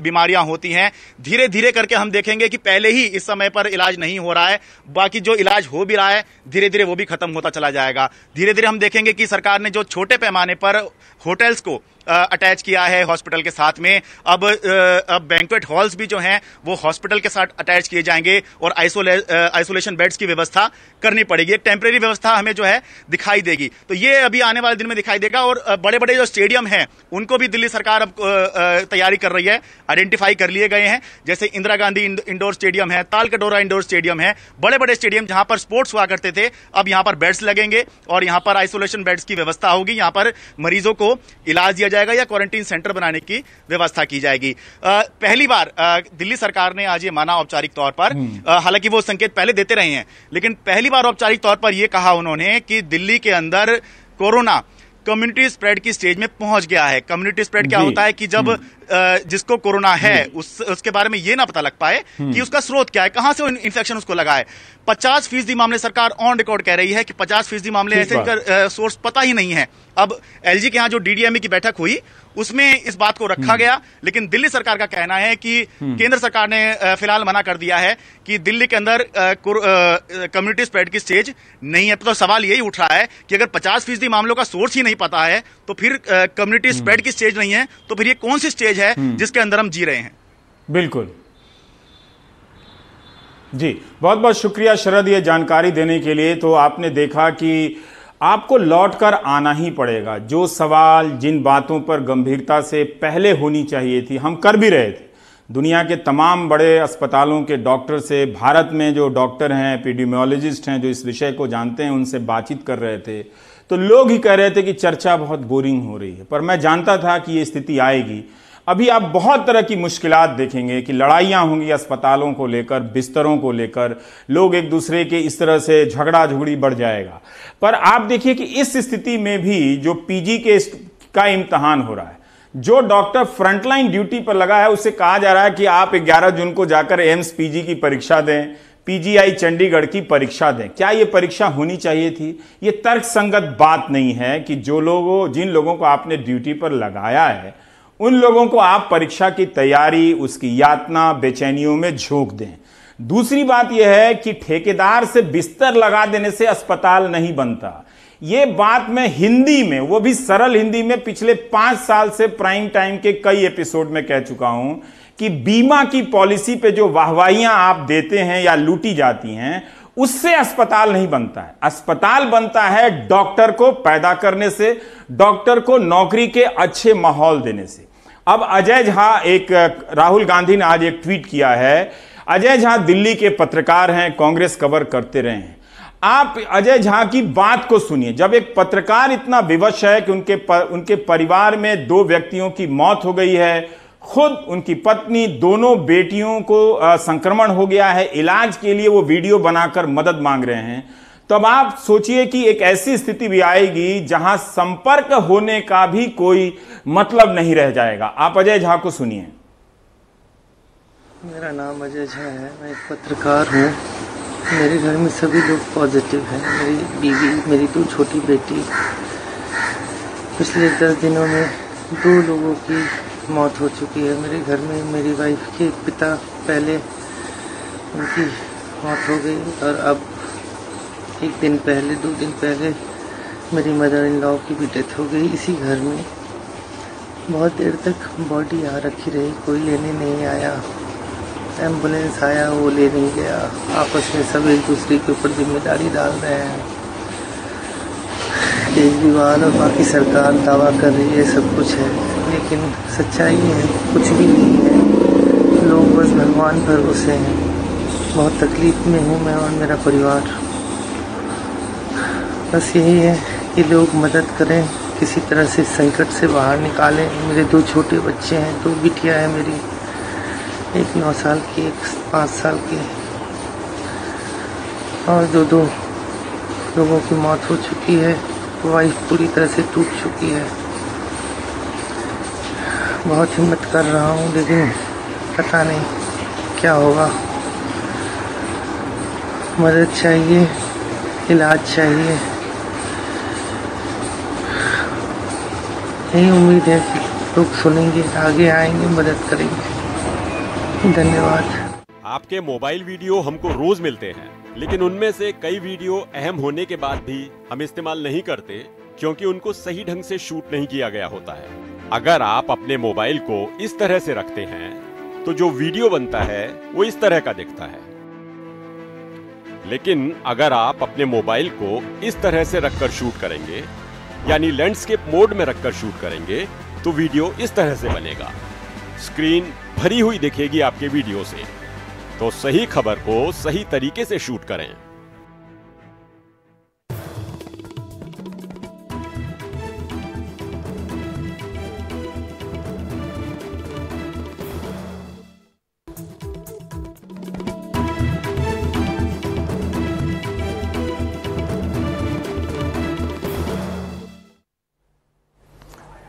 बीमारियां होती हैं, धीरे धीरे करके हम देखेंगे कि पहले ही इस समय पर इलाज नहीं हो रहा है, बाकी जो इलाज हो भी रहा है धीरे धीरे वो भी खत्म होता चला जाएगा। धीरे धीरे हम देखेंगे कि सरकार ने जो छोटे पैमाने पर होटल्स को अटैच किया है हॉस्पिटल के साथ में, अब बैंक्वेट हॉल्स भी जो हैं वो हॉस्पिटल के साथ अटैच किए जाएंगे और आइसोलेशन बेड्स की व्यवस्था करनी पड़ेगी। एक टेम्परेरी व्यवस्था हमें जो है दिखाई देगी, तो ये अभी आने वाले दिन में दिखाई देगा। और बड़े बड़े जो स्टेडियम हैं उनको भी दिल्ली सरकार अब तैयारी कर रही है, आइडेंटिफाई कर लिए गए हैं, जैसे इंदिरा गांधी इंडोर स्टेडियम है, तालकटोरा इंडोर स्टेडियम है, बड़े बड़े स्टेडियम जहां पर स्पोर्ट्स हुआ करते थे, अब यहां पर बेड्स लगेंगे और यहां पर आइसोलेशन बेड्स की व्यवस्था होगी। यहां पर मरीजों को इलाज दिया जाएगा या क्वारंटीन सेंटर बनाने की व्यवस्था की जाएगी। पहली बार दिल्ली सरकार ने आज ये माना औपचारिक तौर पर, हालांकि वो संकेत पहले देते रहे हैं, लेकिन पहली बार औपचारिक तौर पर यह कहा उन्होंने कि दिल्ली के अंदर कोरोना कम्युनिटी स्प्रेड की स्टेज में पहुंच गया है। कम्युनिटी स्प्रेड क्या होता है कि जब जिसको कोरोना है उसके बारे में ये ना पता लग पाए कि उसका स्रोत क्या है, कहां से इन्फेक्शन उसको लगा है। 50% मामले सरकार ऑन रिकॉर्ड कह रही है कि 50% मामले ऐसे इनका सोर्स पता ही नहीं है। अब एलजी के यहां जो डीडीएमई की बैठक हुई उसमें इस बात को रखा गया, लेकिन दिल्ली सरकार का कहना है कि केंद्र सरकार ने फिलहाल मना कर दिया है कि दिल्ली के अंदर कम्युनिटी स्प्रेड की स्टेज नहीं है। तो सवाल यही उठ रहा है कि अगर 50% मामलों का सोर्स ही नहीं पता है तो फिर कम्युनिटी स्प्रेड की स्टेज नहीं है, तो फिर ये कौन सी स्टेज है जिसके अंदर हम जी रहे हैं। बिल्कुल जी, बहुत बहुत शुक्रिया शरद ये जानकारी देने के लिए। तो आपने देखा कि आपको लौटकर आना ही पड़ेगा। जो सवाल जिन बातों पर गंभीरता से पहले होनी चाहिए थी हम कर भी रहे थे। दुनिया के तमाम बड़े अस्पतालों के डॉक्टर से, भारत में जो डॉक्टर हैं, एपिडेमियोलॉजिस्ट हैं जो इस विषय को जानते हैं, उनसे बातचीत कर रहे थे, तो लोग ही कह रहे थे कि चर्चा बहुत बोरिंग हो रही है। पर मैं जानता था कि ये स्थिति आएगी। अभी आप बहुत तरह की मुश्किलात देखेंगे कि लड़ाइयां होंगी अस्पतालों को लेकर, बिस्तरों को लेकर, लोग एक दूसरे के इस तरह से झगड़ा झुगड़ी बढ़ जाएगा। पर आप देखिए कि इस स्थिति में भी जो पीजी का इम्तहान हो रहा है, जो डॉक्टर फ्रंटलाइन ड्यूटी पर लगा है उससे कहा जा रहा है कि आप 11 जून को जाकर एम्स पीजी की परीक्षा दें, पीजीआई चंडीगढ़ की परीक्षा दें। क्या यह परीक्षा होनी चाहिए थी? यह तर्कसंगत बात नहीं है कि जिन लोगों को आपने ड्यूटी पर लगाया है उन लोगों को आप परीक्षा की तैयारी, उसकी यातना, बेचैनियों में झोंक दें। दूसरी बात यह है कि ठेकेदार से बिस्तर लगा देने से अस्पताल नहीं बनता। ये बात मैं हिंदी में, वो भी सरल हिंदी में, पिछले 5 साल से प्राइम टाइम के कई एपिसोड में कह चुका हूं कि बीमा की पॉलिसी पे जो वाहवाहियां आप देते हैं या लूटी जाती हैं, उससे अस्पताल नहीं बनता है। अस्पताल बनता है डॉक्टर को पैदा करने से, डॉक्टर को नौकरी के अच्छे माहौल देने से। अब अजय झा, राहुल गांधी ने आज एक ट्वीट किया है। अजय झा दिल्ली के पत्रकार हैं, कांग्रेस कवर करते रहे हैं। आप अजय झा की बात को सुनिए। जब एक पत्रकार इतना विवश है कि उनके परिवार में 2 व्यक्तियों की मौत हो गई है, खुद उनकी पत्नी, दोनों बेटियों को संक्रमण हो गया है, इलाज के लिए वो वीडियो बनाकर मदद मांग रहे हैं, तो अब आप सोचिए कि एक ऐसी स्थिति भी आएगी जहां संपर्क होने का भी कोई मतलब नहीं रह जाएगा। आप अजय झा को सुनिए। मेरा नाम अजय झा है, मैं एक पत्रकार हूँ। मेरे घर में सभी लोग पॉजिटिव हैं। मेरी बीवी, मेरी 2 छोटी बेटी। पिछले 10 दिनों में 2 लोगों की मौत हो चुकी है। मेरे घर में मेरी वाइफ के पिता, पहले उनकी मौत हो गई और अब 1 दिन पहले, 2 दिन पहले मेरी मदर इन लॉ की भी डेथ हो गई इसी घर में। बहुत देर तक बॉडी यहाँ रखी रही, कोई लेने नहीं आया। एम्बुलेंस आया, वो ले नहीं गया। आपस में सब एक दूसरे के ऊपर जिम्मेदारी डाल रहे हैं। केजरीवाल और बाकी सरकार दावा कर रही है सब कुछ है, लेकिन सच्चाई है कुछ भी नहीं है। लोग बस भगवान भरोसे हैं। बहुत तकलीफ में हूँ मैं और मेरा परिवार। बस यही है कि लोग मदद करें, किसी तरह से संकट से बाहर निकालें। मेरे 2 छोटे बच्चे हैं, 2 बिटियाँ हैं मेरी, एक 9 साल की, एक 5 साल की, और 2 लोगों की मौत हो चुकी है। वाइफ पूरी तरह से टूट चुकी है। बहुत हिम्मत कर रहा हूँ, लेकिन पता नहीं क्या होगा। मदद चाहिए, इलाज चाहिए। यही उम्मीद है कि लोग सुनेंगे, आगे आएंगे, मदद करेंगे। धन्यवाद। आपके मोबाइल वीडियो हमको रोज मिलते हैं, लेकिन उनमें से कई वीडियो अहम होने के बाद भी हम इस्तेमाल नहीं करते क्योंकि उनको सही ढंग से शूट नहीं किया गया होता है। अगर आप अपने मोबाइल को इस तरह से रखते हैं तो जो वीडियो बनता है वो इस तरह का दिखता है, लेकिन अगर आप अपने मोबाइल को इस तरह से रखकर शूट करेंगे, यानी लैंडस्केप मोड में रखकर शूट करेंगे, तो वीडियो इस तरह से बनेगा। स्क्रीन भरी हुई दिखेगी आपके वीडियो से। तो सही खबर को सही तरीके से शूट करें।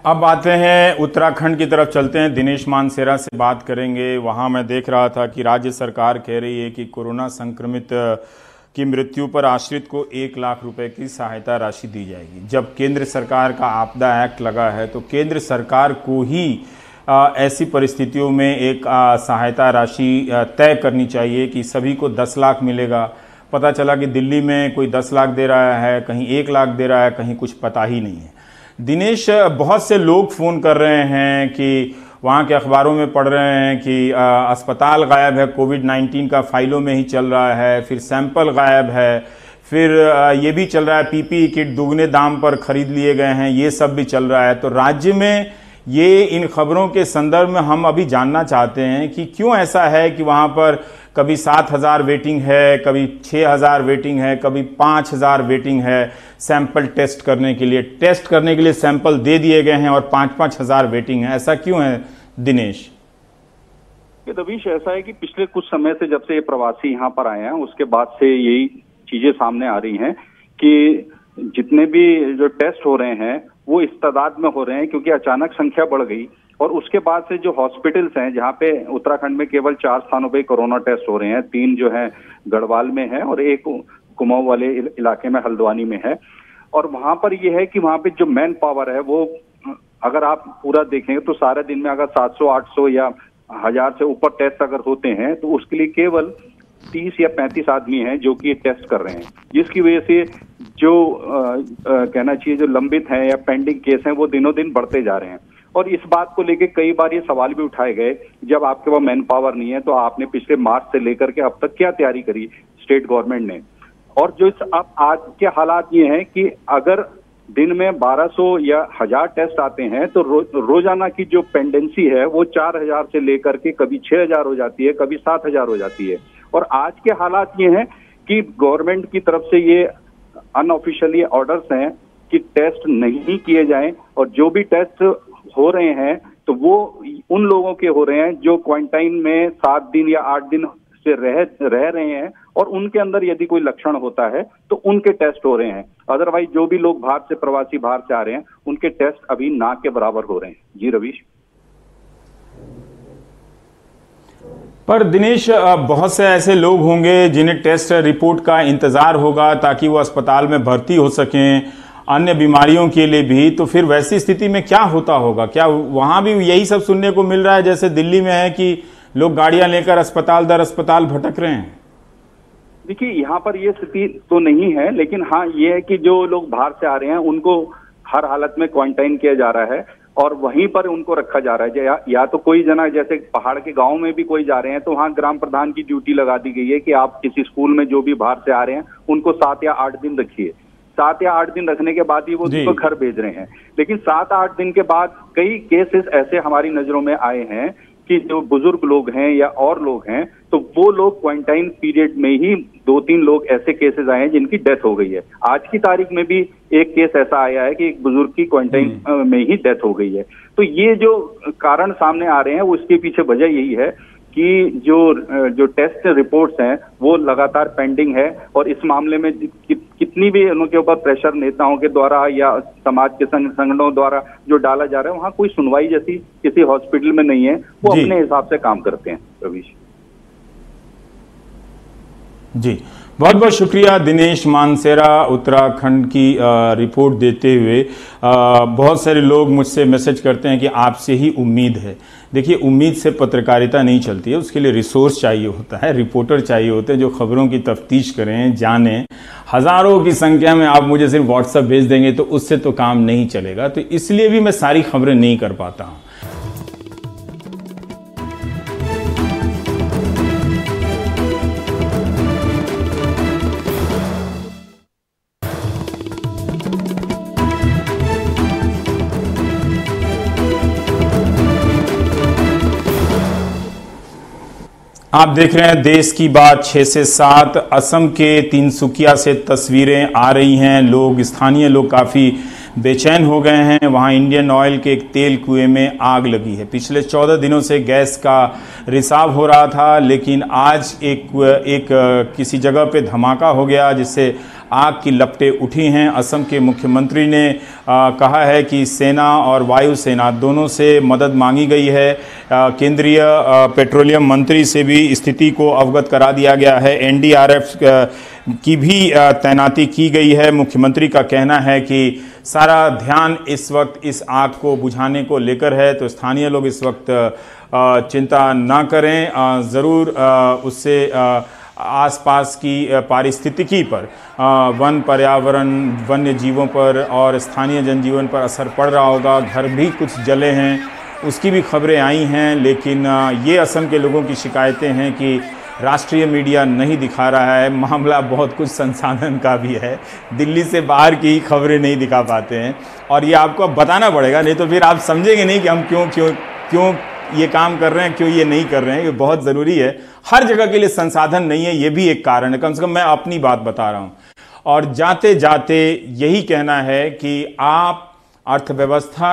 अब आते हैं उत्तराखंड की तरफ, चलते हैं। दिनेश मानसेरा से बात करेंगे। वहां मैं देख रहा था कि राज्य सरकार कह रही है कि कोरोना संक्रमित की मृत्यु पर आश्रित को 1 लाख रुपए की सहायता राशि दी जाएगी। जब केंद्र सरकार का आपदा एक्ट लगा है तो केंद्र सरकार को ही ऐसी परिस्थितियों में एक सहायता राशि तय करनी चाहिए कि सभी को 10 लाख मिलेगा। पता चला कि दिल्ली में कोई 10 लाख दे रहा है, कहीं 1 लाख दे रहा है, कहीं कुछ पता ही नहीं है। दिनेश, बहुत से लोग फ़ोन कर रहे हैं कि वहाँ के अखबारों में पढ़ रहे हैं कि अस्पताल गायब है, कोविड-19 का फाइलों में ही चल रहा है, फिर सैंपल गायब है, फिर ये भी चल रहा है पीपीई किट दुगने दाम पर खरीद लिए गए हैं, ये सब भी चल रहा है। तो राज्य में ये इन खबरों के संदर्भ में हम अभी जानना चाहते हैं कि क्यों ऐसा है कि वहाँ पर कभी 7,000 वेटिंग है, कभी 6,000 वेटिंग है, कभी 5,000 वेटिंग है सैंपल टेस्ट करने के लिए। टेस्ट करने के लिए सैंपल दे दिए गए हैं और 5-5 हज़ार वेटिंग है। ऐसा क्यों है दिनेश? रवीश, ऐसा है कि पिछले कुछ समय से, जब से ये प्रवासी यहाँ पर आए हैं, उसके बाद से यही चीजें सामने आ रही हैं कि जितने भी जो टेस्ट हो रहे हैं वो इस तादाद में हो रहे हैं क्योंकि अचानक संख्या बढ़ गई। और उसके बाद से जो हॉस्पिटल्स हैं, जहाँ पे उत्तराखंड में केवल 4 स्थानों पे कोरोना टेस्ट हो रहे हैं, 3 जो है गढ़वाल में है और 1 कुमाऊं वाले इलाके में हल्द्वानी में है। और वहां पर ये है कि वहां पे जो मैन पावर है वो, अगर आप पूरा देखेंगे तो सारे दिन में अगर 700, 800 या 1000 से ऊपर टेस्ट अगर होते हैं तो उसके लिए केवल 30 या 35 आदमी हैं जो कि टेस्ट कर रहे हैं, जिसकी वजह से जो कहना चाहिए जो लंबित हैं या पेंडिंग केस हैं वो दिनों दिन बढ़ते जा रहे हैं। और इस बात को लेके कई बार ये सवाल भी उठाए गए, जब आपके पास मैन पावर नहीं है तो आपने पिछले मार्च से लेकर के अब तक क्या तैयारी करी स्टेट गवर्नमेंट ने। और जो अब आज के हालात ये हैं कि अगर दिन में 1200 या 1000 टेस्ट आते हैं तो रोजाना की जो पेंडेंसी है वो 4000 से लेकर के कभी 6000 हो जाती है, कभी 7000 हो जाती है। और आज के हालात ये हैं कि गवर्नमेंट की तरफ से ये अनऑफिशियली ऑर्डर्स हैं कि टेस्ट नहीं किए जाएं, और जो भी टेस्ट हो रहे हैं तो वो उन लोगों के हो रहे हैं जो क्वारंटाइन में 7 दिन या 8 दिन से रह रहे हैं, और उनके अंदर यदि कोई लक्षण होता है तो उनके टेस्ट हो रहे हैं। अदरवाइज जो भी लोग बाहर से प्रवासी बाहर से आ रहे हैं उनके टेस्ट अभी ना के बराबर हो रहे हैं। जी रवीश। पर दिनेश, बहुत से ऐसे लोग होंगे जिन्हें टेस्ट रिपोर्ट का इंतजार होगा ताकि वो अस्पताल में भर्ती हो सकें अन्य बीमारियों के लिए भी, तो फिर वैसी स्थिति में क्या होता होगा? क्या वहां भी यही सब सुनने को मिल रहा है जैसे दिल्ली में है कि लोग गाड़ियां लेकर अस्पताल दर अस्पताल भटक रहे हैं? देखिए, यहाँ पर ये स्थिति तो नहीं है, लेकिन हाँ ये है कि जो लोग बाहर से आ रहे हैं उनको हर हालत में क्वारंटाइन किया जा रहा है और वहीं पर उनको रखा जा रहा है। या तो कोई जना जैसे पहाड़ के गांव में भी कोई जा रहे हैं तो वहाँ ग्राम प्रधान की ड्यूटी लगा दी गई है कि आप किसी स्कूल में जो भी बाहर से आ रहे हैं उनको 7 या 8 दिन रखिए। 7 या 8 दिन रखने के बाद ही वो उनको घर भेज रहे हैं। लेकिन 7-8 दिन के बाद कई केसेस ऐसे हमारी नजरों में आए हैं कि जो बुजुर्ग लोग हैं या और लोग हैं तो वो लोग क्वारंटाइन पीरियड में ही 2-3 लोग ऐसे केसेस आए हैं जिनकी डेथ हो गई है। आज की तारीख में भी एक केस ऐसा आया है कि एक बुजुर्ग की क्वारंटाइन में ही डेथ हो गई है। तो ये जो कारण सामने आ रहे हैं उसके पीछे वजह यही है कि जो टेस्ट रिपोर्ट्स हैं वो लगातार पेंडिंग है, और इस मामले में कितनी भी उनके ऊपर प्रेशर नेताओं के द्वारा या समाज के संगठनों द्वारा जो डाला जा रहा है वहाँ कोई सुनवाई जैसी किसी हॉस्पिटल में नहीं है। वो अपने हिसाब से काम करते हैं। रवीश जी, बहुत बहुत शुक्रिया दिनेश मानसेरा उत्तराखंड की रिपोर्ट देते हुए। बहुत सारे लोग मुझसे मैसेज करते हैं कि आपसे ही उम्मीद है। देखिए, उम्मीद से पत्रकारिता नहीं चलती है, उसके लिए रिसोर्स चाहिए होता है, रिपोर्टर चाहिए होते हैं जो खबरों की तफ्तीश करें, जानें। हजारों की संख्या में आप मुझे सिर्फ व्हाट्सएप भेज देंगे तो उससे तो काम नहीं चलेगा, तो इसलिए भी मैं सारी खबरें नहीं कर पाता हूँ। आप देख रहे हैं देश की बात 6 से 7। असम के तिनसुकिया से तस्वीरें आ रही हैं। लोग, स्थानीय लोग काफ़ी बेचैन हो गए हैं। वहां इंडियन ऑयल के एक तेल कुएं में आग लगी है। पिछले 14 दिनों से गैस का रिसाव हो रहा था, लेकिन आज एक किसी जगह पे धमाका हो गया जिससे आग की लपटें उठी हैं। असम के मुख्यमंत्री ने कहा है कि सेना और वायुसेना दोनों से मदद मांगी गई है। केंद्रीय पेट्रोलियम मंत्री से भी स्थिति को अवगत करा दिया गया है। एनडीआरएफ की भी तैनाती की गई है। मुख्यमंत्री का कहना है कि सारा ध्यान इस वक्त इस आग को बुझाने को लेकर है, तो स्थानीय लोग इस वक्त चिंता ना करें। ज़रूर उससे आसपास की पारिस्थितिकी पर, वन पर्यावरण, वन्य जीवों पर और स्थानीय जनजीवन पर असर पड़ रहा होगा। घर भी कुछ जले हैं, उसकी भी खबरें आई हैं, लेकिन ये असम के लोगों की शिकायतें हैं कि राष्ट्रीय मीडिया नहीं दिखा रहा है। मामला बहुत कुछ संसाधन का भी है, दिल्ली से बाहर की खबरें नहीं दिखा पाते हैं, और ये आपको अब बताना पड़ेगा, नहीं तो फिर आप समझेंगे नहीं कि हम क्यों ये काम कर रहे हैं, क्यों ये नहीं कर रहे हैं। ये बहुत ज़रूरी है। हर जगह के लिए संसाधन नहीं है, ये भी एक कारण है। कम से कम मैं अपनी बात बता रहा हूँ। और जाते जाते यही कहना है कि आप अर्थव्यवस्था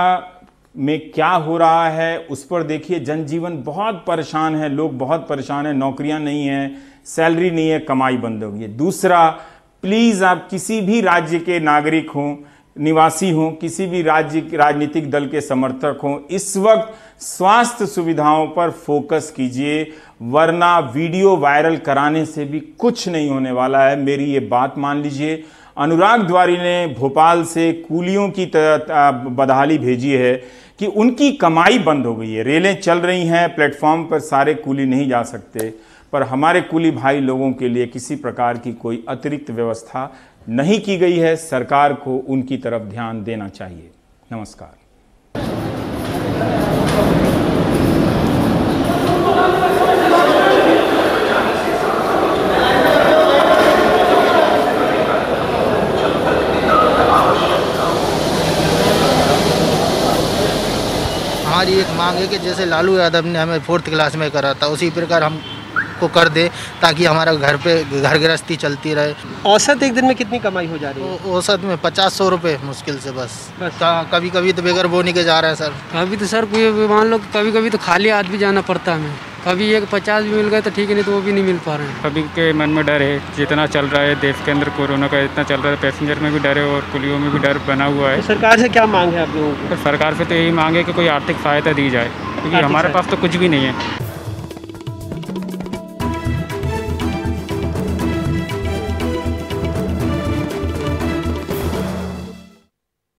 में क्या हो रहा है उस पर देखिए। जनजीवन बहुत परेशान है, लोग बहुत परेशान हैं, नौकरियां नहीं हैं, सैलरी नहीं है, कमाई बंद हो गई है। दूसरा, प्लीज़ आप किसी भी राज्य के नागरिक हों, निवासी हों, किसी भी राज्य राजनीतिक दल के समर्थक हों, इस वक्त स्वास्थ्य सुविधाओं पर फोकस कीजिए, वरना वीडियो वायरल कराने से भी कुछ नहीं होने वाला है। मेरी ये बात मान लीजिए। अनुराग द्वारी ने भोपाल से कूलियों की बदहाली भेजी है कि उनकी कमाई बंद हो गई है। रेलें चल रही हैं, प्लेटफॉर्म पर सारे कूली नहीं जा सकते, पर हमारे कूली भाई लोगों के लिए किसी प्रकार की कोई अतिरिक्त व्यवस्था नहीं की गई है। सरकार को उनकी तरफ ध्यान देना चाहिए। नमस्कार। हमारी एक मांग है कि जैसे लालू यादव ने हमें 4th क्लास में करा था, उसी प्रकार हमको कर दे, ताकि हमारा घर गृहस्थी चलती रहे। औसत एक दिन में कितनी कमाई हो जा रही है? औसत में 50-100 रुपये मुश्किल से बस। कभी कभी तो बेगर बोनी के जा रहा है सर। कभी तो सर कोई मान लो कभी कभी तो खाली हाथ भी जाना पड़ता है हमें। कभी एक 50 भी मिल गए तो ठीक है, नहीं तो वो भी नहीं मिल पा रहे हैं। सभी के मन में डर है, जितना चल रहा है देश के अंदर कोरोना का इतना चल रहा है, पैसेंजर में भी डर है और कुलियों में भी डर बना हुआ है। तो सरकार से क्या मांग है आप लोगों को? सरकार से तो यही मांग है कि कोई आर्थिक सहायता दी जाए, क्योंकि हमारे पास तो कुछ भी नहीं है।